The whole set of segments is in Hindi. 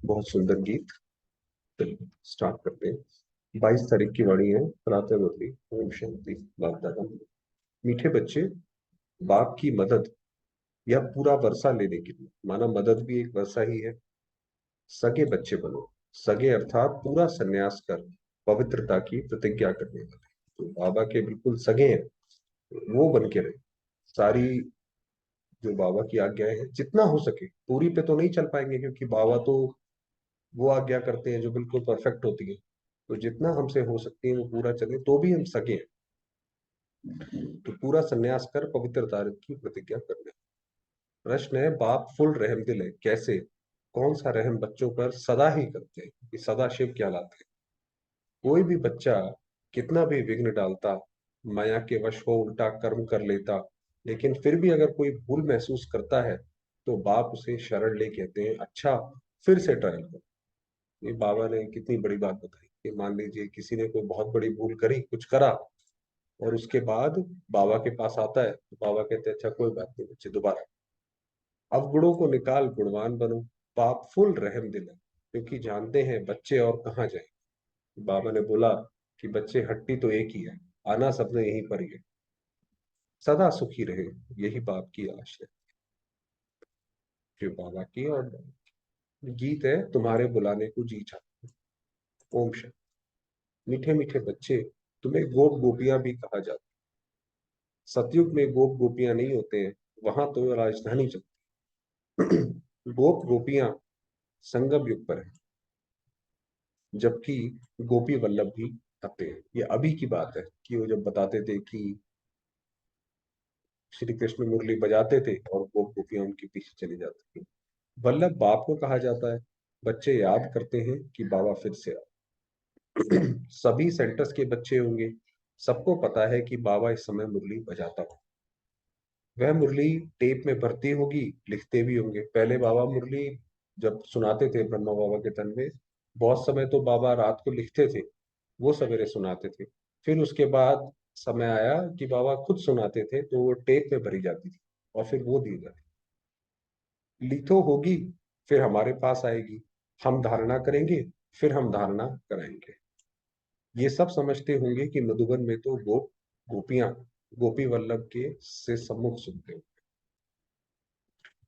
बहुत सुंदर गीत। चलिए स्टार्ट करते हैं। 22 तारीख की वाणी है। प्रातः मुरली। ओम शांति। बाप दादा। मीठे बच्चे, बाप की मदद या पूरा वर्षा लेने के लिए, माना मदद भी एक वर्षा ही है, सगे बच्चे बनो। सगे अर्थात पूरा संन्यास कर पवित्रता की प्रतिज्ञा करने वाले, तो बाबा के बिल्कुल सगे हैं, वो बन के रहे। सारी जो बाबा की आज्ञाएं हैं जितना हो सके, पूरी पे तो नहीं चल पाएंगे क्योंकि बाबा तो वो आज्ञा करते हैं जो बिल्कुल परफेक्ट होती है। तो जितना हमसे हो सकती है वो पूरा चले, तो भी हम सके। तो पूरा संन्यास कर पवित्रता की प्रतिज्ञा करने। प्रश्न है, बाप फुल रहम दिल है, कैसे? कौन सा रहम बच्चों पर सदा ही करते हैं, कि सदा शिव क्या लाते हैं। कोई भी बच्चा कितना भी विघ्न डालता, माया के वश हो उल्टा कर्म कर लेता, लेकिन फिर भी अगर कोई भूल महसूस करता है तो बाप उसे शरण ले कहते हैं, अच्छा फिर से ट्रायल करो। ये बाबा ने कितनी बड़ी बात बताई कि मान लीजिए किसी ने कोई बहुत बड़ी भूल करी, कुछ करा, और उसके बाद बाबा के पास आता है तो बाबा कहते हैं, अच्छा कोई बात नहीं बच्चे, दोबारा अवगुणों को निकाल गुणवान बनो। बाप फुल रहम दिल है क्योंकि जानते हैं बच्चे और कहाँ जाए। बाबा ने बोला कि बच्चे, हट्टी तो एक ही है, आना सबने यहीं पर ही है। सदा सुखी रहे, यही बाप की आश है। जो बाबा की, और गीत है, तुम्हारे बुलाने को जी चाहता हूं। ओम शांति। मीठे मीठे बच्चे, तुम्हें गोप गोपियां भी कहा जाता है। सतयुग में गोप गोपियां नहीं होते हैं, वहां तो राजधानी चलती है। गोप गोपियां संगम युग पर है, जबकि गोपी वल्लभ भी आते हैं। ये अभी की बात है कि वो जब बताते थे कि श्री कृष्ण मुरली बजाते थे और गोप गोपियां उनके पीछे चली जाती थी। वल्लभ बाप को कहा जाता है। बच्चे याद करते हैं कि बाबा फिर से आए। सभी सेंटर्स के बच्चे होंगे, सबको पता है कि बाबा इस समय मुरली बजाता हो। वह मुरली टेप में भरती होगी, लिखते भी होंगे। पहले बाबा मुरली जब सुनाते थे ब्रह्मा बाबा के तन में, बहुत समय तो बाबा रात को लिखते थे, वो सवेरे सुनाते थे। फिर उसके बाद समय आया कि बाबा खुद सुनाते थे, तो वो टेप में भरी जाती थी और फिर वो दी जाती। लिथो होगी, फिर हमारे पास आएगी, हम धारणा करेंगे, फिर हम धारणा कराएंगे। ये सब समझते होंगे कि मधुबन में तो गोपियां गोपी वल्लभ के से सम्मुख सुनते हो।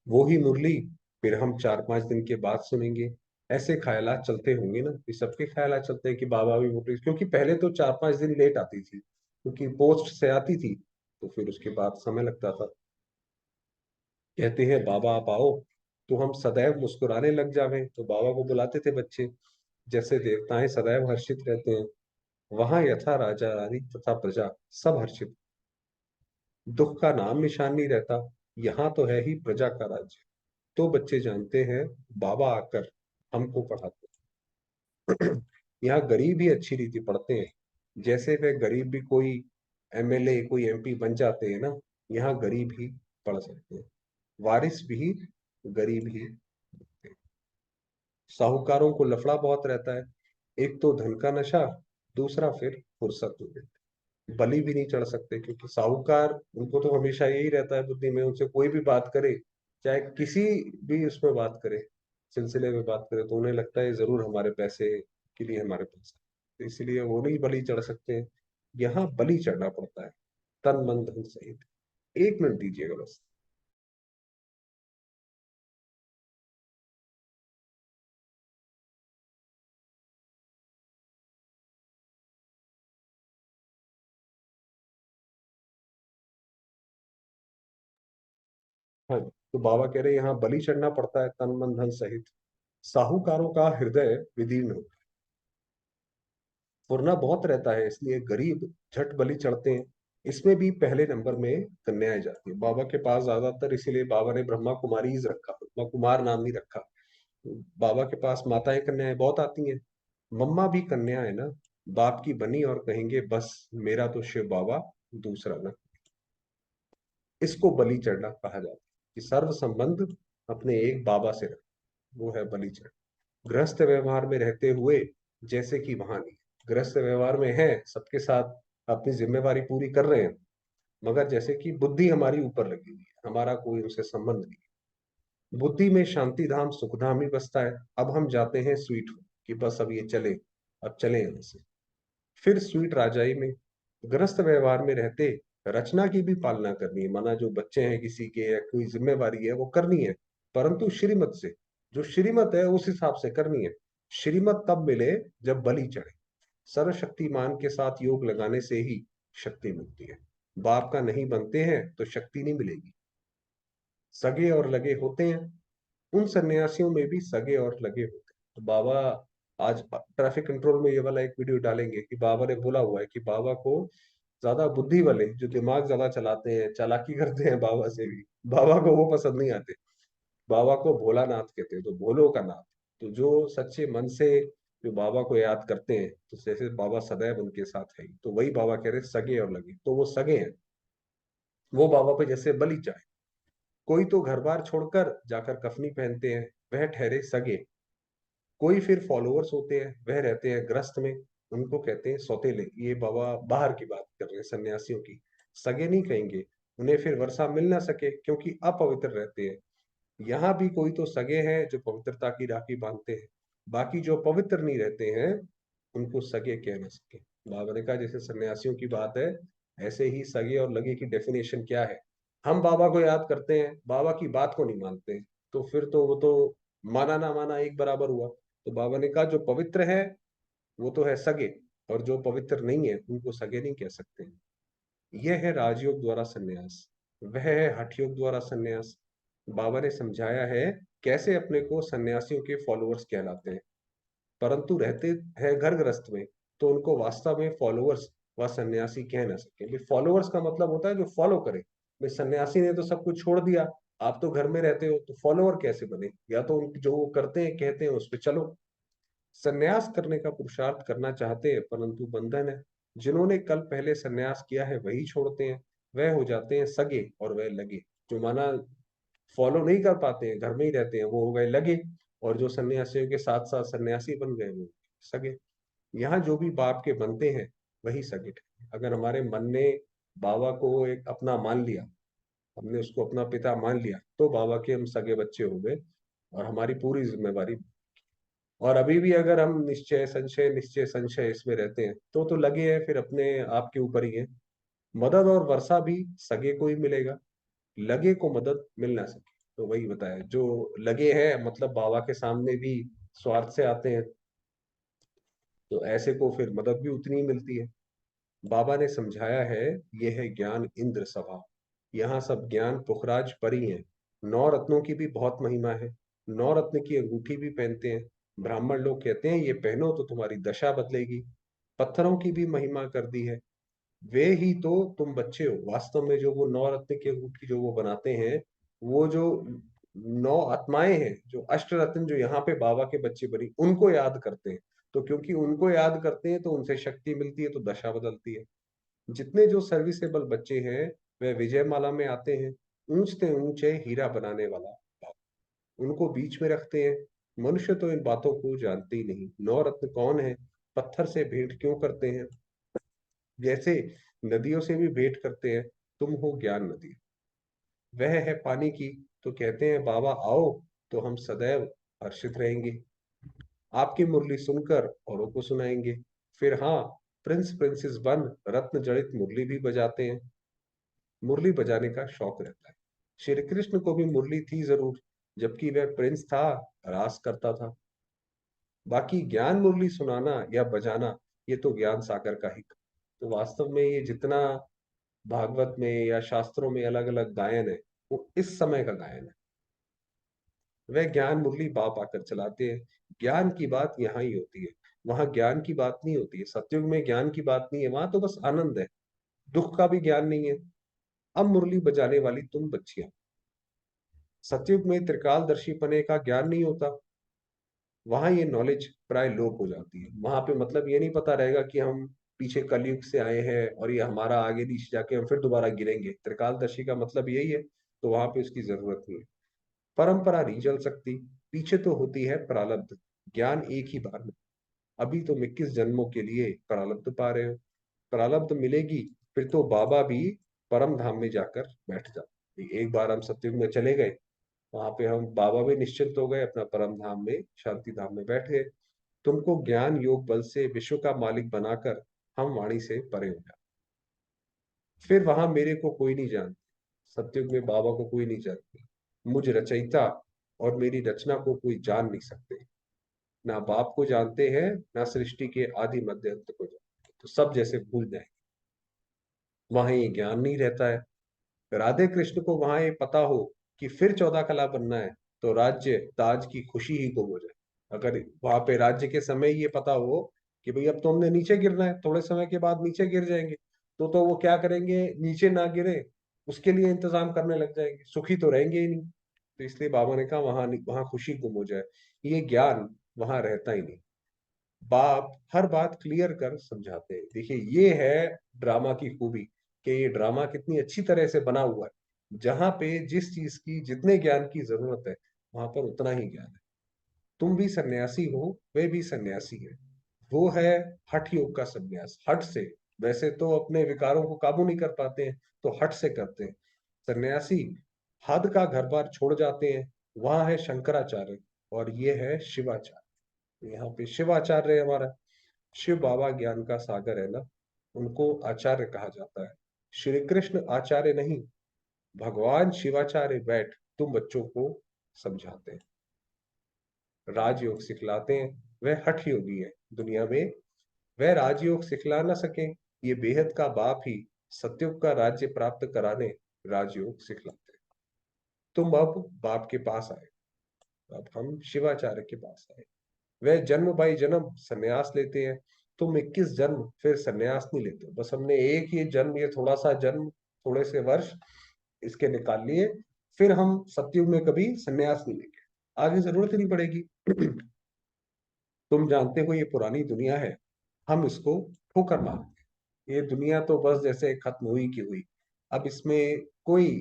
वो ही मुरली फिर हम 4-5 दिन के बाद सुनेंगे। ऐसे ख्यालात चलते होंगे ना, ये सबके ख्यालात चलते हैं कि बाबा भी मुरली, क्योंकि पहले तो 4-5 दिन लेट आती थी क्योंकि पोस्ट से आती थी, तो फिर उसके बाद समय लगता था। कहते हैं बाबा आप आओ, तो हम सदैव मुस्कुराने लग जावे, तो बाबा को बुलाते थे बच्चे। जैसे देवताएं सदैव हर्षित रहते हैं, वहां यथा राजा रानी तथा प्रजा सब हर्षित। दुख का नाम निशान नहीं रहता, यहाँ तो है ही प्रजा का राज्य। तो बच्चे जानते हैं बाबा आकर हमको पढ़ाते हैं। यहाँ गरीब ही अच्छी रीति पढ़ते हैं। जैसे वे गरीब भी कोई एमएलए कोई एमपी बन जाते हैं ना, यहाँ गरीब ही पढ़ सकते हैं। वारिस भी गरीब ही। साहूकारों को लफड़ा बहुत रहता है, एक तो धन का नशा, दूसरा फिर फुर्सत नहीं। बलि भी नहीं चढ़ सकते क्योंकि साहूकार, उनको तो हमेशा यही रहता है बुद्धि में, उनसे कोई भी बात करे, चाहे किसी भी उसमें बात करे, सिलसिले में बात करे, तो उन्हें लगता है जरूर हमारे पैसे के लिए हमारे पास है। तो इसलिए वो नहीं बलि चढ़ सकते हैं। यहाँ बलि चढ़ना पड़ता है, तन मन धन सहित। 1 मिनट दीजिएगा बस। हाँ, तो बाबा कह रहे हैं यहाँ बलि चढ़ना पड़ता है तन मन धन सहित। साहूकारों का हृदय विदीर्ण होता है, फुरना बहुत रहता है, इसलिए गरीब झट बलि चढ़ते हैं। इसमें भी पहले नंबर में कन्याएं जाती है बाबा के पास ज्यादातर, इसीलिए बाबा ने ब्रह्मा कुमारी ही रखा, ब्रह्मा कुमार नाम नहीं रखा। बाबा के पास माताएं कन्याएं बहुत आती हैं। मम्मा भी कन्या है ना, बाप की बनी और कहेंगे बस मेरा तो शिव बाबा, दूसरा ना। इसको बलि चढ़ना कहा जाता है कि सर्व संबंध अपने एक बाबा से रख, वो है बलि चढ़। गृहस्थ व्यवहार में रहते हुए जैसे कि वहां नहीं, गृहस्थ व्यवहार में है, सबके साथ अपनी जिम्मेवारी पूरी कर रहे हैं, मगर जैसे कि बुद्धि हमारी ऊपर लगी हुई है, हमारा कोई उनसे संबंध नहीं। बुद्धि में शांति धाम सुख धाम ही बसता है। अब हम जाते हैं स्वीट हो कि बस अब ये चले, अब चले यहाँ से। फिर स्वीट राजाई में गृहस्थ व्यवहार में रहते रचना की भी पालना करनी है, माना जो बच्चे हैं किसी के या कोई जिम्मेवारी है वो करनी है, परंतु श्रीमत से, जो श्रीमत है उस हिसाब से करनी है। श्रीमत तब मिले जब बलि चढ़े। सर्वशक्तिमान के साथ योग लगाने से ही शक्ति मिलती है। बाप का नहीं बनते हैं तो शक्ति नहीं मिलेगी। सगे और लगे होते हैं, उन सन्यासियों में भी सगे और लगे होते हैं। तो बाबा आज ट्रैफिक कंट्रोल में ये वाला एक वीडियो डालेंगे कि बाबा ने बोला हुआ है कि बाबा को ज्यादा बुद्धि वाले जो दिमाग ज्यादा चलाते हैं, चालाकी करते हैं, बाबा से भी, बाबा को वो पसंद नहीं आते। बाबा को भोलानाथ कहते हैं, तो भोलों का नाथ। तो जो सच्चे मन से जो बाबा को याद करते हैं, तो जैसे बाबा सदैव उनके साथ है, तो वही बाबा कह रहे हैं सगे और लगे, तो वो सगे हैं। वो बाबा पे जैसे बलि चाहे। कोई तो घर बार छोड़कर जाकर कफनी पहनते हैं, वह ठहरे सगे। कोई फिर फॉलोअर्स होते हैं, वह रहते हैं ग्रस्त में, उनको कहते हैं सौतेले। ये बाबा बाहर की बात कर रहे हैं, सन्यासियों की। सगे नहीं कहेंगे, उन्हें फिर वर्षा मिल ना सके क्योंकि अपवित्र रहते हैं। यहाँ भी कोई तो सगे हैं जो पवित्रता की राखी बांधते हैं, बाकी जो पवित्र नहीं रहते हैं उनको सगे कह ना सके। बाबा ने कहा जैसे सन्यासियों की बात है, ऐसे ही सगे और लगे की डेफिनेशन क्या है। हम बाबा को याद करते हैं, बाबा की बात को नहीं मानते हैं, तो फिर तो वो तो माना ना माना एक बराबर हुआ। तो बाबा ने कहा जो पवित्र है वो तो है सगे, और जो पवित्र नहीं है उनको सगे नहीं कह सकते। यह है राजयोग द्वारा संन्यास, वह है हठ योग द्वारा संन्यास। बाबा ने समझाया है कैसे अपने को सन्यासियों के फॉलोअर्स कहलाते हैं, परंतु रहते हैं घर गृहस्थ में, तो उनको वास्तव में फॉलोअर्स व सन्यासी कह ना सके। फॉलोअर्स का मतलब होता है जो फॉलो करे। भाई सन्यासी ने तो सब कुछ छोड़ दिया, आप तो घर में रहते हो, तो फॉलोअर कैसे बने? या तो जो वो करते हैं कहते हैं उस पर चलो। सन्यास करने का पुरुषार्थ करना चाहते हैं, परंतु बंधन है। जिन्होंने कल पहले सन्यास किया है वही छोड़ते हैं, वह हो जाते हैं सगे और वह लगे। जो माना फॉलो नहीं कर पाते हैं, घर में ही रहते हैं, वो हो गए लगे। और जो सन्यासियों के साथ साथ सन्यासी बन गए वो सगे। यहाँ जो भी बाप के बनते हैं वही सगे ठहरे। अगर हमारे मन ने बाबा को एक अपना मान लिया, हमने उसको अपना पिता मान लिया, तो बाबा के हम सगे बच्चे हो गए और हमारी पूरी जिम्मेवारी। और अभी भी अगर हम निश्चय संशय इसमें रहते हैं, तो लगे हैं फिर अपने आप के ऊपर ही है। मदद और वर्षा भी सगे को ही मिलेगा, लगे को मदद मिल ना सके। तो वही बताया, जो लगे हैं मतलब बाबा के सामने भी स्वार्थ से आते हैं, तो ऐसे को फिर मदद भी उतनी ही मिलती है। बाबा ने समझाया है, यह है ज्ञान इंद्र सभा। यहाँ सब ज्ञान पुखराज परी हैं। नौ रत्नों की भी बहुत महिमा है। नौ रत्न की अंगूठी भी पहनते हैं। ब्राह्मण लोग कहते हैं ये पहनो तो तुम्हारी दशा बदलेगी। पत्थरों की भी महिमा कर दी है। वे ही तो तुम बच्चे हो। वास्तव में जो वो नौ रत्न की अंगूठी जो वो बनाते हैं, वो जो नौ आत्माएं हैं, जो अष्ट रत्न जो यहाँ पे बाबा के बच्चे बनी, उनको याद करते हैं। तो क्योंकि उनको याद करते हैं तो उनसे शक्ति मिलती है, तो दशा बदलती है। जितने जो सर्विसेबल बच्चे हैं वे विजयमाला में आते हैं। ऊंचते ऊंचे हीरा बनाने वाला बाबा, उनको बीच में रखते हैं। मनुष्य तो इन बातों को जानते ही नहीं। नौ रत्न कौन है, पत्थर से भेंट क्यों करते हैं, जैसे नदियों से भी भेंट करते हैं। तुम हो ज्ञान नदी, वह है पानी की। तो कहते हैं बाबा आओ, तो हम सदैव हर्षित रहेंगे। आपकी मुरली सुनकर औरों को सुनाएंगे। फिर हाँ, प्रिंस प्रिंसेस बन रत्न जड़ित मुरली भी बजाते हैं। मुरली बजाने का शौक रहता है। श्री कृष्ण को भी मुरली थी जरूर, जबकि वह प्रिंस था, रास करता था। बाकी ज्ञान मुरली सुनाना या बजाना, ये तो ज्ञान सागर का ही काम। तो वास्तव में ये जितना भागवत में या शास्त्रों में अलग अलग गायन है, वो इस समय का गायन है। वह ज्ञान मुरली बाप आकर चलाते हैं। ज्ञान की बात यहाँ ही होती है, वहां ज्ञान की बात नहीं होती है। सतयुग में ज्ञान की बात नहीं है, वहां तो बस आनंद है, दुख का भी ज्ञान नहीं है। अब मुरली बजाने वाली तुम बच्चियां, सतयुग में त्रिकालदर्शी पने का ज्ञान नहीं होता, वहां ये नॉलेज प्राय लोप हो जाती है। वहां पे मतलब ये नहीं पता रहेगा कि हम पीछे कलयुग से आए हैं और ये हमारा आगे नीचे जाके हम फिर दोबारा गिरेंगे। त्रिकालदर्शी का मतलब यही है, तो वहां पे उसकी जरूरत नहीं है। परंपरा नहीं चल सकती, पीछे तो होती है प्रारब्ध। ज्ञान एक ही बार में, अभी तुम 21 जन्मों के लिए प्रारब्ध पा रहे हो। प्रारब्ध मिलेगी फिर तो बाबा भी परम धाम में जाकर बैठ जाते। एक बार हम सत्युग में चले गए, वहां पे हम बाबा भी निश्चिंत हो गए, अपना परम धाम में शांति धाम में बैठ गए। तुमको ज्ञान योग बल से विश्व का मालिक बनाकर हम वाणी से परे हो जाए। फिर वहां मेरे को कोई नहीं जानता, सत्युग में बाबा को कोई नहीं जानता, मुझ रचयिता और मेरी रचना को कोई जान नहीं सकते। ना बाप को जानते हैं, ना सृष्टि के आदि मध्य अंत को जानते, तो सब जैसे भूल जाए। वहां ये ज्ञान नहीं रहता है। राधे कृष्ण को वहां ये पता हो कि फिर 14 कला बनना है, तो राज्य ताज की खुशी ही गुम हो जाए। अगर वहां पे राज्य के समय ये पता हो कि भाई अब तो हमने नीचे गिरना है, थोड़े समय के बाद नीचे गिर जाएंगे, तो वो क्या करेंगे, नीचे ना गिरे उसके लिए इंतजाम करने लग जाएंगे, सुखी तो रहेंगे ही नहीं। तो इसलिए बाबा ने कहा वहां वहां खुशी गुम हो जाए, ये ज्ञान वहां रहता ही नहीं। बाप हर बात क्लियर कर समझाते हैं। देखिए ये है ड्रामा की खूबी, कि ये ड्रामा कितनी अच्छी तरह से बना हुआ है। जहां पे जिस चीज की जितने ज्ञान की जरूरत है, वहां पर उतना ही ज्ञान है। तुम भी सन्यासी हो, वे भी सन्यासी है। वो है हठ योग का सन्यास, हठ से। वैसे तो अपने विकारों को काबू नहीं कर पाते हैं, तो हठ से करते हैं। सन्यासी हद का घर बार छोड़ जाते हैं। वहां है शंकराचार्य, और ये है शिवाचार्य। यहाँ पे शिवाचार्य हमारा, शिव बाबा ज्ञान का सागर है ना, उनको आचार्य कहा जाता है। श्री कृष्ण आचार्य नहीं, भगवान शिवाचार्य बैठ तुम बच्चों को समझाते हैं, राजयोग सिखलाते हैं। वह हठ योगी है दुनिया में, वह राजयोग सिखला न सके, ये बेहद का बाप ही सतयुग का राज्य प्राप्त कराने राजयोग सिखलाते हैं। तुम अब बाप के पास आए, अब हम शिवाचार्य के पास आए। वह जन्म बाई जन्म संन्यास लेते हैं, तुम 21 जन्म फिर संन्यास नहीं लेते हो। बस हमने एक ही जन्म, ये थोड़ा सा जन्म, थोड़े से वर्ष इसके निकाल लिए, फिर हम सतयुग में कभी संन्यास नहीं लेंगे, आगे जरूरत ही नहीं पड़ेगी। तुम जानते हो ये पुरानी दुनिया है, हम इसको ठोकर मारते हैं। ये दुनिया तो बस जैसे खत्म हुई की हुई, अब इसमें कोई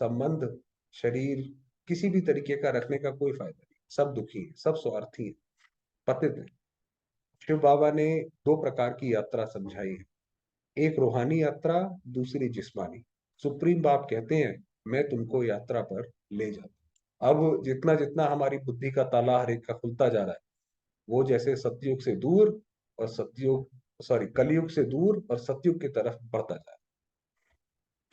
संबंध, शरीर किसी भी तरीके का रखने का कोई फायदा नहीं। सब दुखी है, सब स्वार्थी है, पतित है। शिव बाबा ने दो प्रकार की यात्रा समझाई है, एक रूहानी यात्रा, दूसरी जिस्मानी। सुप्रीम बाप कहते हैं मैं तुमको यात्रा पर ले जाता हूं। अब जितना जितना हमारी बुद्धि का ताला हर एक का खुलता जा रहा है, वो जैसे सतयुग से दूर और सतयुग, सॉरी, कलयुग से दूर और सतयुग की तरफ बढ़ता जा रहा है।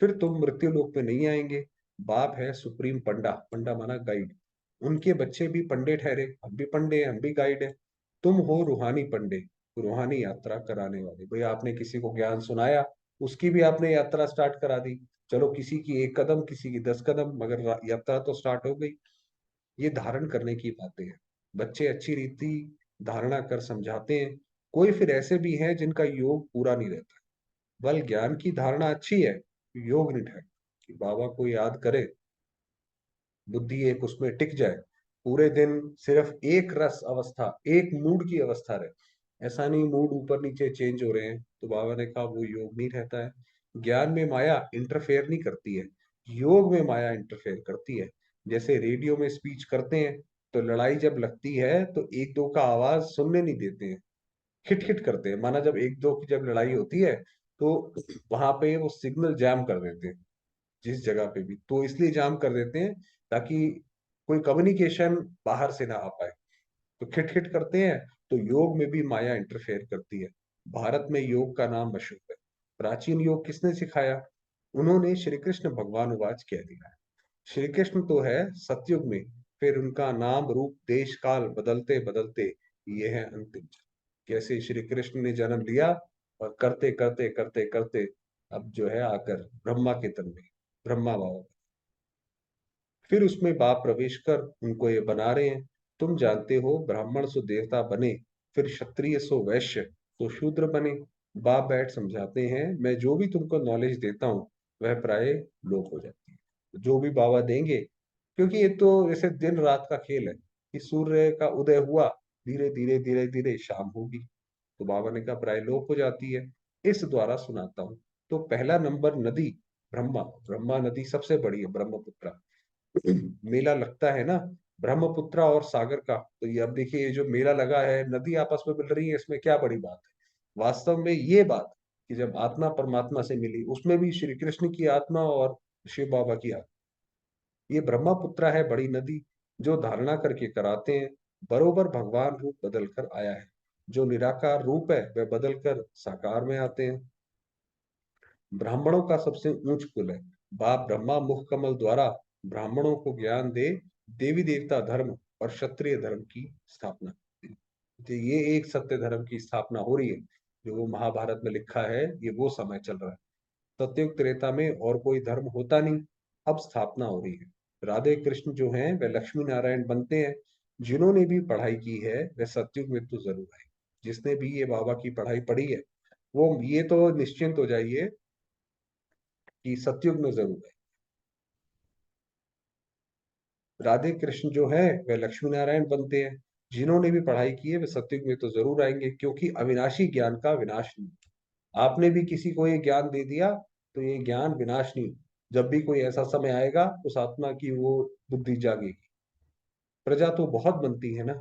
फिर तुम मृत्यु लोक में नहीं आएंगे। बाप है सुप्रीम पंडा, पंडा माना गाइड, उनके बच्चे भी पंडे ठहरे, हम भी पंडे हैं, हम भी गाइड हैं। तुम हो रूहानी पंडे, रूहानी यात्रा कराने वाले। भाई आपने किसी को ज्ञान सुनाया, उसकी भी आपने यात्रा स्टार्ट करा दी। चलो किसी की 1 कदम, किसी की 10 कदम, मगर यात्रा तो स्टार्ट हो गई। ये धारण करने की बातें हैं। बच्चे अच्छी रीति धारणा कर समझाते हैं। कोई फिर ऐसे भी हैं जिनका योग पूरा नहीं रहता, बल ज्ञान की धारणा अच्छी है, योग नहीं ठहरता। कि बाबा को याद करे, बुद्धि एक उसमें टिक जाए, पूरे दिन सिर्फ एक रस अवस्था, एक मूड की अवस्था रहे, ऐसा नहीं मूड ऊपर नीचे चेंज हो रहे हैं, तो बाबा ने कहा वो योग नहीं रहता है। ज्ञान में माया इंटरफेयर नहीं करती है, योग में माया इंटरफेयर करती है। जैसे रेडियो में स्पीच करते हैं, तो लड़ाई जब लगती है तो एक दो का आवाज सुनने नहीं देते हैं, खिट खिट करते हैं। माना जब एक दो की जब लड़ाई होती है, तो वहां पे वो सिग्नल जैम कर देते हैं, जिस जगह पे भी, तो इसलिए जाम कर देते हैं ताकि कोई कम्युनिकेशन बाहर से ना आ पाए, तो खिट खिट करते हैं। तो योग में भी माया इंटरफेयर करती है। भारत में योग का नाम मशहूर है। प्राचीन योग किसने सिखाया? उन्होंने श्री कृष्ण भगवान उवाच कह दिया है। श्री कृष्ण तो है सतयुग में, फिर उनका नाम रूप देश काल बदलते बदलते ये है अंतिम जन्म। कैसे श्री कृष्ण ने जन्म लिया, और करते करते करते करते अब जो है आकर ब्रह्मा के तन में, ब्रह्मा बाबा, फिर उसमें बाप प्रवेश कर उनको ये बना रहे हैं। तुम जानते हो ब्राह्मण सो देवता बने, फिर क्षत्रिय सो वैश्य, तो शूद्र बने। बाप बैठ समझाते हैं मैं जो भी तुमको नॉलेज देता हूँ, वह प्राय लोप हो जाती है, जो भी बाबा देंगे। क्योंकि ये तो जैसे दिन रात का खेल है, कि सूर्य का उदय हुआ, धीरे धीरे धीरे धीरे शाम होगी, तो बाबा ने कहा प्राय लोप हो जाती है। इस द्वारा सुनाता हूँ। तो पहला नंबर नदी ब्रह्मा, ब्रह्मा नदी सबसे बड़ी है, ब्रह्मपुत्र। मेला लगता है ना ब्रह्मपुत्र और सागर का, तो ये अब देखिए ये जो मेला लगा है, नदी आपस में मिल रही है, इसमें क्या बड़ी बात है? वास्तव में ये बात कि जब आत्मा परमात्मा से मिली, उसमें भी श्री कृष्ण की आत्मा और शिव बाबा की आत्मा, ये ब्रह्मपुत्र है बड़ी नदी, जो धारणा करके कराते हैं, बरोबर भगवान रूप बदल कर आया है। जो निराकार रूप है वह बदल कर साकार में आते हैं। ब्राह्मणों का सबसे ऊंच कुल है। बाप ब्रह्मा मुख कमल द्वारा ब्राह्मणों को ज्ञान दे देवी देवता धर्म और क्षत्रिय धर्म की स्थापना करते हैं। तो ये एक सत्य धर्म की स्थापना हो रही है, जो वो महाभारत में लिखा है, ये वो समय चल रहा है। सतयुग त्रेता में और कोई धर्म होता नहीं, अब स्थापना हो रही है। राधे कृष्ण जो हैं वे लक्ष्मी नारायण बनते हैं। जिन्होंने भी पढ़ाई की है वह सतयुग में तो जरूर आए। जिसने भी ये बाबा की पढ़ाई पढ़ी है, वो ये तो निश्चिंत हो जाइए कि सतयुग में जरूर है। राधे कृष्ण जो है वह लक्ष्मी नारायण बनते हैं। जिन्होंने भी पढ़ाई की है वे सतयुग में तो जरूर आएंगे, क्योंकि अविनाशी ज्ञान का विनाश नहीं। आपने भी किसी को ये ज्ञान दे दिया तो ये ज्ञान विनाश नहीं। जब भी कोई ऐसा समय आएगा उस आत्मा की वो बुद्धि जागेगी। प्रजा तो बहुत बनती है ना,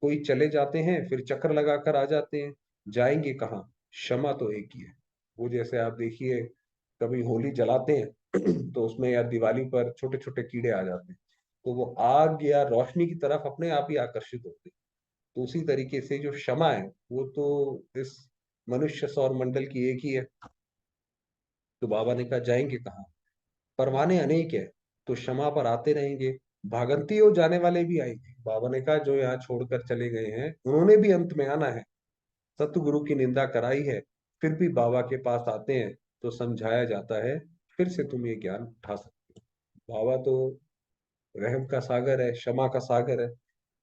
कोई चले जाते हैं फिर चक्कर लगाकर आ जाते हैं। जाएंगे कहाँ? क्षमा तो एक ही है। वो जैसे आप देखिए, कभी होली जलाते हैं तो उसमें या दिवाली पर छोटे छोटे कीड़े आ जाते हैं, तो वो आग या रोशनी की तरफ अपने आप ही आकर्षित होते हैं। तो उसी तरीके से जो क्षमा है, वो तो इस मनुष्य सौर मंडल की एक ही है। तो बाबा ने कहा जाएंगे कहाँ? परवाने अनेक है, तो क्षमा पर आते रहेंगे। भागंती हो जाने वाले भी आएंगे। बाबा ने कहा जो यहाँ छोड़कर चले गए हैं उन्होंने भी अंत में आना है। सतगुरु की निंदा कराई है, फिर भी बाबा के पास आते हैं तो समझाया जाता है, फिर से तुम ये ज्ञान उठा सकते हो। बाबा तो रहम का सागर है, क्षमा का सागर है,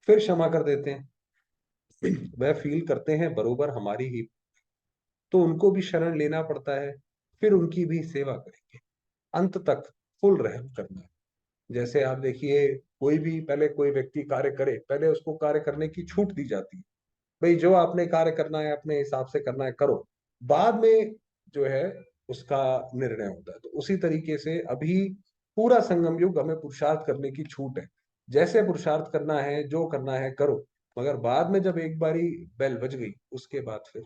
फिर क्षमा कर देते हैं। वह फील करते हैं बरोबर हमारी ही, तो उनको भी शरण लेना पड़ता है, फिर उनकी भी सेवा करेंगे। अंत तक फुल रहम करना है। जैसे आप देखिए, कोई भी पहले कोई व्यक्ति कार्य करे, पहले उसको कार्य करने की छूट दी जाती है। भाई जो आपने कार्य करना है अपने हिसाब से करना है करो, बाद में जो है उसका निर्णय होता है। तो उसी तरीके से अभी पूरा संगम युग हमें पुरुषार्थ करने की छूट है। जैसे पुरुषार्थ करना है, जो करना है करो, मगर बाद में जब एक बारी बेल बज गई उसके बाद फिर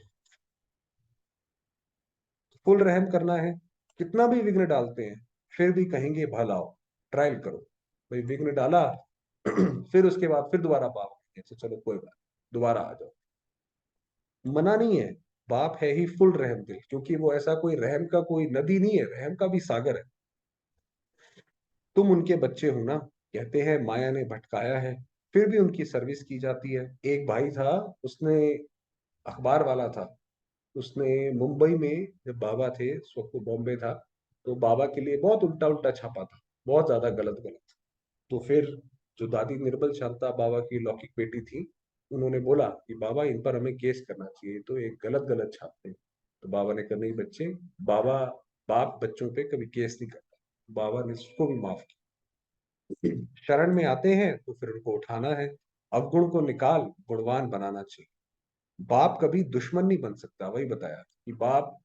फुल रहम करना है। कितना भी विघ्न डालते हैं फिर भी कहेंगे भलाओ, ट्रायल करो। भाई विघ्न डाला फिर उसके बाद फिर दोबारा पाप करेंगे, तो चलो कोई बात, दोबारा आ जाओ। मना नहीं है। बाप है ही फुल रहम दिल, क्योंकि वो ऐसा कोई रहम का कोई नदी नहीं है, रहम का भी सागर है। तुम उनके बच्चे हो ना, कहते हैं माया ने भटकाया है, फिर भी उनकी सर्विस की जाती है। एक भाई था, उसने अखबार वाला था, उसने मुंबई में जब बाबा थे, उस वक्त वो बॉम्बे था, तो बाबा के लिए बहुत उल्टा उल्टा छापा था, बहुत ज्यादा गलत गलत। तो फिर जो दादी निर्बल शांता बाबा की लौकिक बेटी थी, उन्होंने बोला कि बाबा इन पर हमें केस करना चाहिए, तो एक गलत गलत छापते हैं। तो बाबा ने कहा नहीं बच्चे, बाबा बाप बच्चों पे कभी केस नहीं करता। बाबा ने उसको भी माफ किया। शरण में आते हैं तो फिर उनको उठाना है। अवगुण को निकाल गुणवान बनाना चाहिए। बाप कभी दुश्मन नहीं बन सकता। वही बताया कि बाप,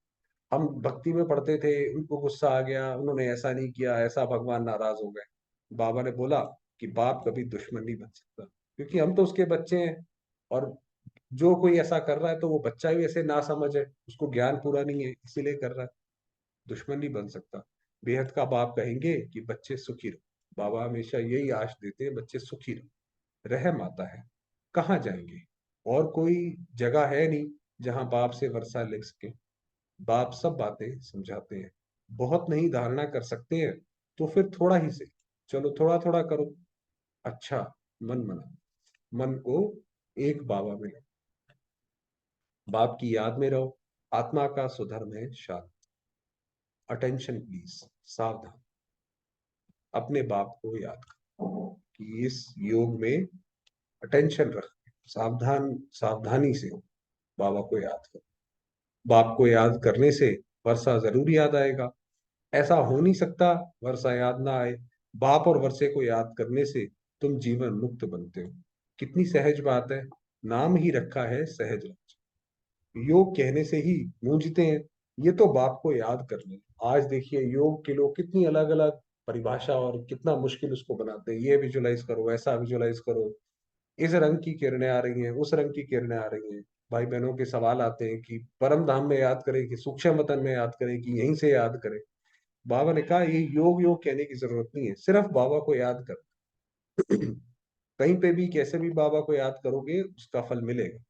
हम भक्ति में पढ़ते थे, उनको गुस्सा आ गया, उन्होंने ऐसा नहीं किया, ऐसा भगवान नाराज हो गए। बाबा ने बोला कि बाप कभी दुश्मन नहीं बन सकता, क्योंकि हम तो उसके बच्चे हैं। और जो कोई ऐसा कर रहा है तो वो बच्चा ही ऐसे ना समझ है, उसको ज्ञान पूरा नहीं है इसीलिए कर रहा है। दुश्मन नहीं बन सकता। बेहद का बाप कहेंगे कि बच्चे सुखी रहो। बाबा हमेशा यही आश देते हैं, बच्चे सुखी रहो। रहम आता है, कहाँ जाएंगे? और कोई जगह है नहीं जहां बाप से वर्षा ले सके। बाप सब बातें समझाते हैं। बहुत नहीं धारणा कर सकते हैं तो फिर थोड़ा ही से, चलो थोड़ा थोड़ा करो। अच्छा, मन मना, मन को एक बाबा में लो। बाप की याद में रहो। आत्मा का सुधर्म है शांत। अटेंशन प्लीज, सावधान। अपने बाप को याद करो कि इस योग में अटेंशन रख, सावधान सावधानी से बाबा को याद करो। बाप को याद करने से वर्षा जरूर याद आएगा। ऐसा हो नहीं सकता वर्षा याद ना आए। बाप और वर्षे को याद करने से तुम जीवन मुक्त बनते हो। कितनी सहज बात है। नाम ही रखा है सहज राज। योग कहने से ही गूंजते हैं। ये तो बाप को याद करने। आज देखिए योग के लोग कितनी अलग अलग परिभाषा और कितना मुश्किल उसको बनाते हैं। ये विजुलाइज करो, ऐसा विजुलाइज करो, इस रंग की किरणें आ रही हैं, उस रंग की किरणें आ रही हैं। भाई बहनों के सवाल आते हैं कि परम धाम में याद करें कि सूक्ष्म वतन में याद करें कि यहीं से याद करें। बाबा ने कहा ये योग योग कहने की जरूरत नहीं है, सिर्फ बाबा को याद कर। कहीं पे भी कैसे भी बाबा को याद करोगे उसका फल मिलेगा।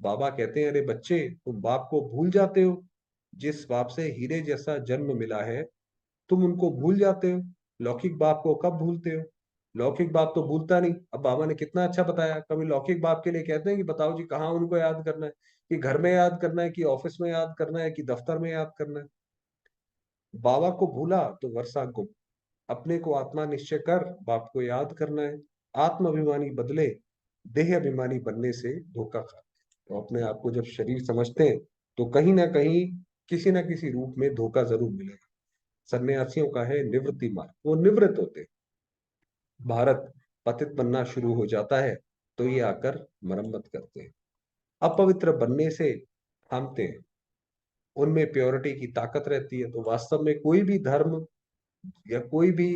बाबा कहते हैं, अरे बच्चे तुम बाप को भूल जाते हो, जिस बाप से हीरे जैसा जन्म मिला है तुम उनको भूल जाते हो। लौकिक बाप को कब भूलते हो? लौकिक बाप तो भूलता नहीं। अब बाबा ने कितना अच्छा बताया, कभी लौकिक बाप के लिए कहते हैं कि बताओ जी कहाँ उनको याद करना है, कि घर में याद करना है, कि ऑफिस में याद करना है, कि दफ्तर में याद करना है। बाबा को भूला तो वर्षा गुम। अपने को आत्मा निश्चय कर बाप को याद करना है। आत्म अभिमानी बदले देह अभिमानी बनने से धोखा खा। तो अपने आप को जब शरीर समझते हैं तो कहीं ना कहीं किसी ना किसी रूप में धोखा जरूर मिलेगा। सन्यासियों का है निवृत्ति मार्ग, वो निवृत्त होते हैं। भारत पतित बनना शुरू हो जाता है तो ये आकर मरम्मत करते हैं। अपवित्र बनने से थामते हैं, उनमें प्योरिटी की ताकत रहती है। तो वास्तव में कोई भी धर्म या कोई भी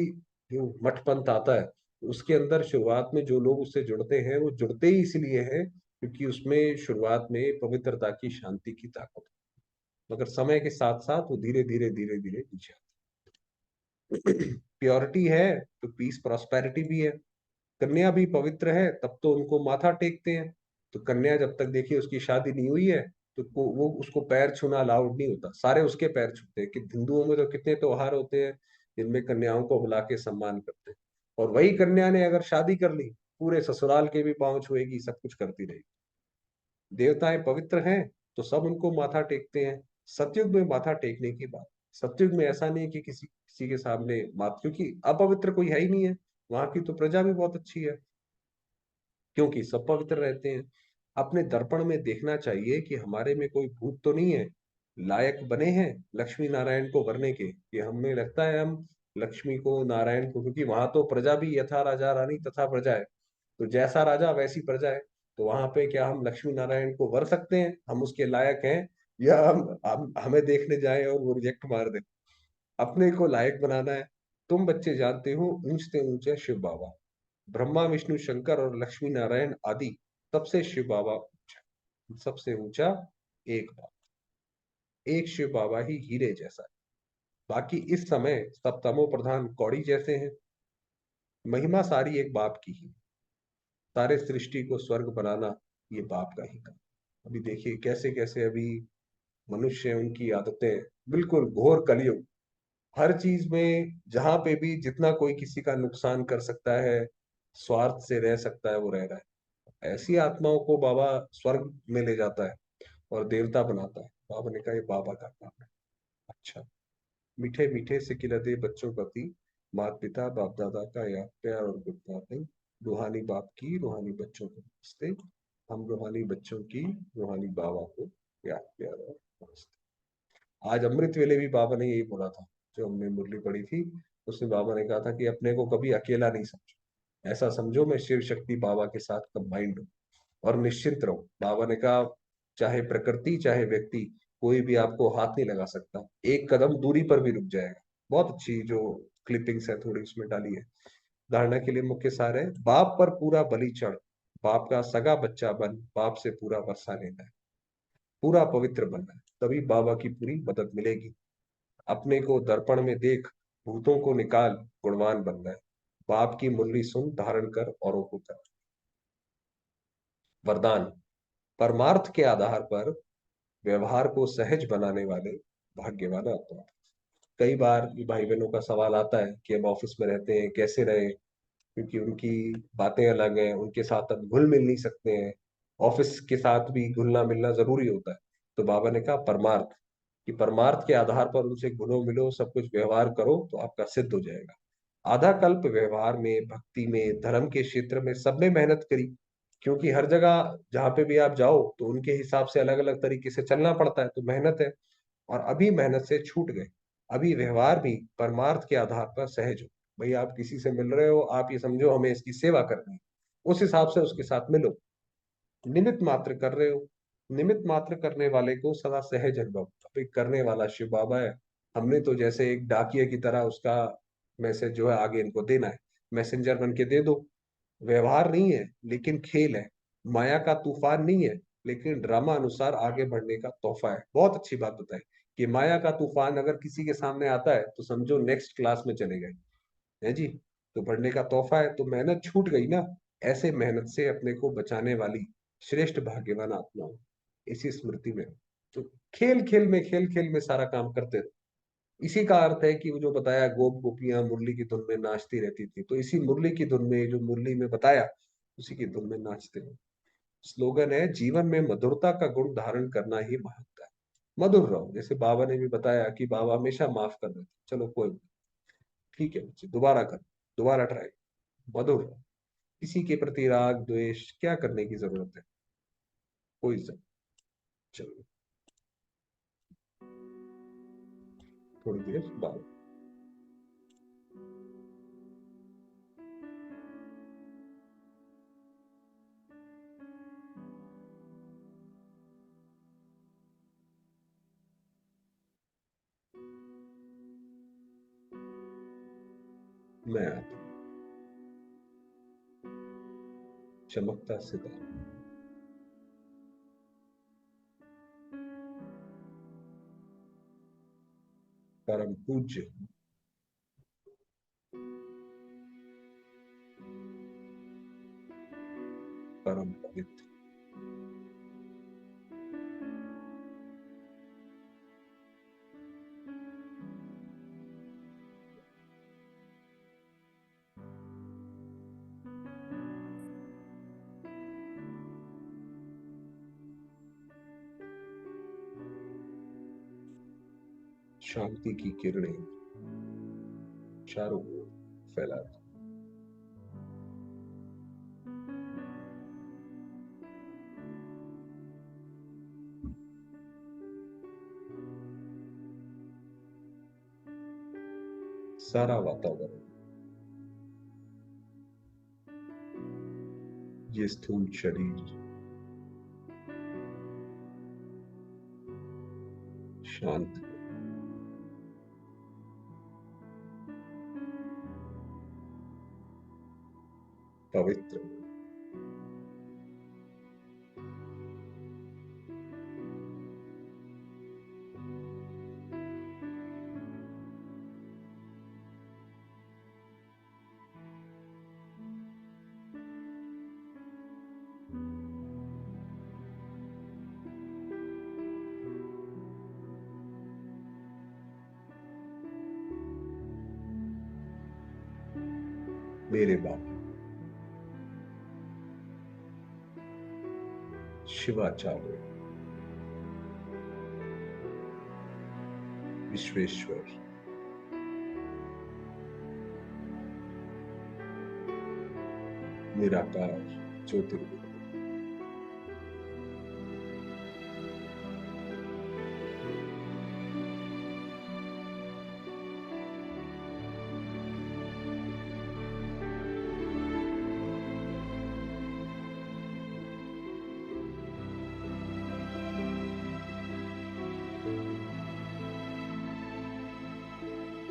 जो मठपंथ आता है, उसके अंदर शुरुआत में जो लोग उससे जुड़ते हैं वो जुड़ते ही इसलिए हैं क्योंकि उसमें शुरुआत में पवित्रता की, शांति की ताकत है। मगर समय के साथ साथ वो धीरे धीरे धीरे धीरे पीछे प्योरिटी है तो पीस प्रॉस्पेरिटी भी है। कन्या भी पवित्र है तब तो उनको माथा टेकते हैं। तो कन्या जब तक देखिए उसकी शादी नहीं हुई है तो वो उसको पैर छूना अलाउड नहीं होता, सारे उसके पैर छूते हैं। कि हिंदुओं में तो कितने त्योहार होते हैं जिनमें कन्याओं को बुला के सम्मान करते हैं। और वही कन्या ने अगर शादी कर ली, पूरे ससुराल के भी पांव छुएगी, सब कुछ करती रहेगी। देवताएं पवित्र हैं तो सब उनको माथा टेकते हैं। सतयुग में माथा टेकने की बात, सतयुग में ऐसा नहीं है कि किसी किसी के सामने माथ, क्योंकि अपवित्र कोई है ही नहीं है। वहां की तो प्रजा भी बहुत अच्छी है क्योंकि सब पवित्र रहते हैं। अपने दर्पण में देखना चाहिए कि हमारे में कोई भूत तो नहीं है। लायक बने हैं लक्ष्मी नारायण को वरने के, कि हमें लगता है हम लक्ष्मी को, नारायण को, क्योंकि वहां तो प्रजा भी यथा राजा रानी तथा प्रजा है। तो जैसा राजा वैसी प्रजा है। तो वहां पे क्या हम लक्ष्मी नारायण को वर सकते हैं? हम उसके लायक हैं? या हम हमें देखने जाए और वो रिजेक्ट मार दे? अपने को लायक बनाना है। तुम बच्चे जानते हो ऊंचते ऊंचे शिव बाबा, ब्रह्मा विष्णु शंकर और लक्ष्मी नारायण आदि सबसे शिव बाबा ऊंचा, सबसे ऊंचा एक बाबा, एक शिव बाबा ही हीरे जैसा है। बाकी इस समय सब तमो प्रधान कौड़ी जैसे हैं। महिमा सारी एक बाप की ही, सारे सृष्टि को स्वर्ग बनाना ये बाप का ही काम। अभी देखिए कैसे कैसे अभी मनुष्य, उनकी आदतें, बिल्कुल घोर कलयुग। हर चीज में जहां पे भी जितना कोई किसी का नुकसान कर सकता है, स्वार्थ से रह सकता है, वो रह रहा है। ऐसी आत्माओं को बाबा स्वर्ग में ले जाता है और देवता बनाता है। बाबा ने कहा ये बाबा का काम है। अच्छा, मीठे मीठे से खिलते बच्चों प्रति माता पिता बाप दादा का याद प्यार और गुड मॉर्निंग। रूहानी बाप की रूहानी बच्चों को नमस्ते। हम रूहानी बच्चों की रूहानी बाबा को याद प्यार और नमस्ते। आज अमृत वेले भी बाबा ने यही बोला था। जो हमने मुरली पढ़ी थी उसमें बाबा ने कहा था कि अपने को कभी अकेला नहीं समझो, ऐसा समझो मैं शिव शक्ति बाबा के साथ कंबाइंड हूँ और निश्चिंत रहो। बाबा ने कहा चाहे प्रकृति चाहे व्यक्ति, कोई भी आपको हाथ नहीं लगा सकता, एक कदम दूरी पर भी रुक जाएगा। बहुत अच्छी जो क्लिपिंग्स है थोड़ी उसमें डाली है। धारणा के लिए मुख्य सार है, बाप पर पूरा बलि चढ़, बाप का सगा बच्चा बन, बाप से पूरा वर्षा लेना है, पूरा पवित्र बनना है, तभी बाबा की पूरी मदद मिलेगी। अपने को दर्पण में देख, भूतों को निकाल, गुणवान बनना है। बाप की मुरली सुन, धारण कर, औरों को कर। वरदान, परमार्थ के आधार पर व्यवहार को सहज बनाने वाले भाग्यवान आत्मा। कई बार ये भाई बहनों का सवाल आता है कि हम ऑफिस में रहते हैं कैसे रहे, क्योंकि उनकी बातें अलग हैं, उनके साथ अब घुल मिल नहीं सकते हैं। ऑफिस के साथ भी घुलना मिलना जरूरी होता है। तो बाबा ने कहा परमार्थ, कि परमार्थ के आधार पर उनसे घुलो मिलो, सब कुछ व्यवहार करो तो आपका सिद्ध हो जाएगा। आधा कल्प व्यवहार में, भक्ति में, धर्म के क्षेत्र में सबने मेहनत करी, क्योंकि हर जगह जहाँ पे भी आप जाओ तो उनके हिसाब से अलग अलग तरीके से चलना पड़ता है, तो मेहनत है। और अभी मेहनत से छूट गए। अभी व्यवहार भी परमार्थ के आधार पर सहज हो। भाई आप किसी से मिल रहे हो, आप ये समझो हमें इसकी सेवा करनी है, उस हिसाब से उसके साथ मिलो। निमित्त मात्र कर रहे हो, निमित्त मात्र करने वाले को सदा सहज अनुभव, अभी करने वाला शिव बाबा है। हमने तो जैसे एक डाकिये की तरह उसका मैसेज जो है आगे इनको देना है, मैसेंजर बन के दे दो। व्यवहार नहीं है लेकिन खेल है, माया का तूफान नहीं है लेकिन ड्रामा अनुसार आगे बढ़ने का तोहफा है। बहुत अच्छी बात बताई कि माया का तूफान अगर किसी के सामने आता है तो समझो नेक्स्ट क्लास में चले गए, है जी। तो पढ़ने का तोहफा है, तो मेहनत छूट गई ना। ऐसे मेहनत से अपने को बचाने वाली श्रेष्ठ भाग्यवान आत्मा हो, इसी स्मृति में। तो खेल खेल में सारा काम करते रहो। इसी का अर्थ है कि वो जो बताया, गोप गोपियां मुरली की धुन में नाचती रहती थी, तो इसी मुरली की धुन में, जो मुरली में बताया, उसी की धुन में नाचते रहो। स्लोगन है, जीवन में मधुरता का गुण धारण करना ही महत्व है। मधुर रहो, जैसे बाबा ने भी बताया कि बाबा हमेशा माफ कर देते, चलो कोई नहीं, ठीक है बच्चे, दोबारा कर, दोबारा ट्राई, मधुर रहो। किसी के प्रति राग द्वेष क्या करने की जरूरत है, कोई जरूरत। चलो थोड़ी देर बाद मैं आता हूँ। चमकता सितारा। परम पूज्य, परम पवित्र, शांति की किरणें चारों ओर फैला दी। सारा वातावरण, ये स्थूल शरीर शांत, पवित्र, मेरे बाबा शिवाचार्य विश्वेश्वर निराकार ज्योतिर्लिंग,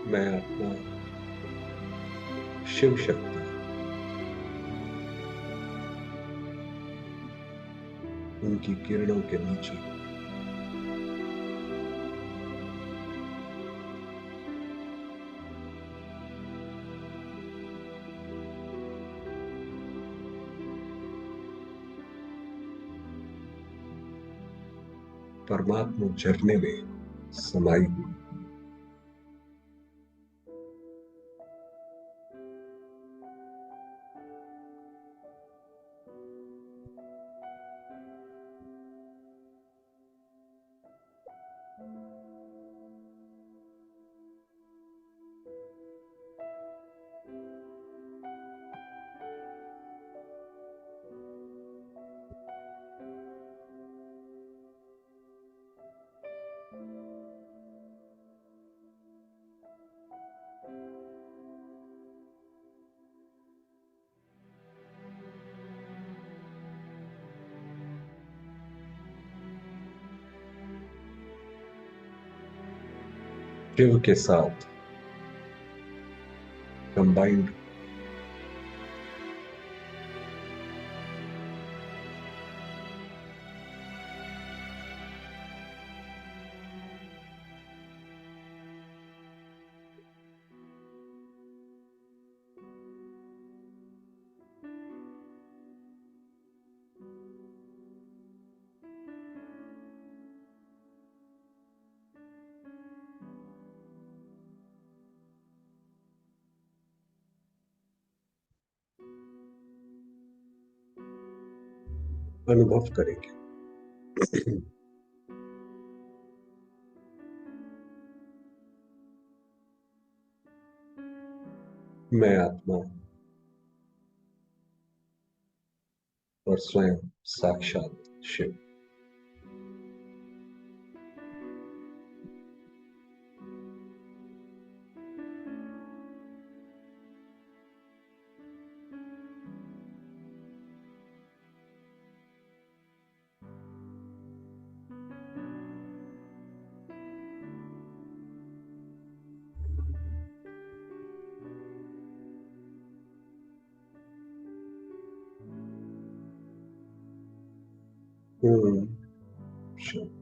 मैं आत्मा शिव शक्ति, उनकी किरणों के नीचे परमात्मा झरने में समाई हुई। शिव के साथ कंबाइंड अनुभव करेंगे। मैं आत्मा हूं और स्वयं साक्षात शिव। हम्म, शिव।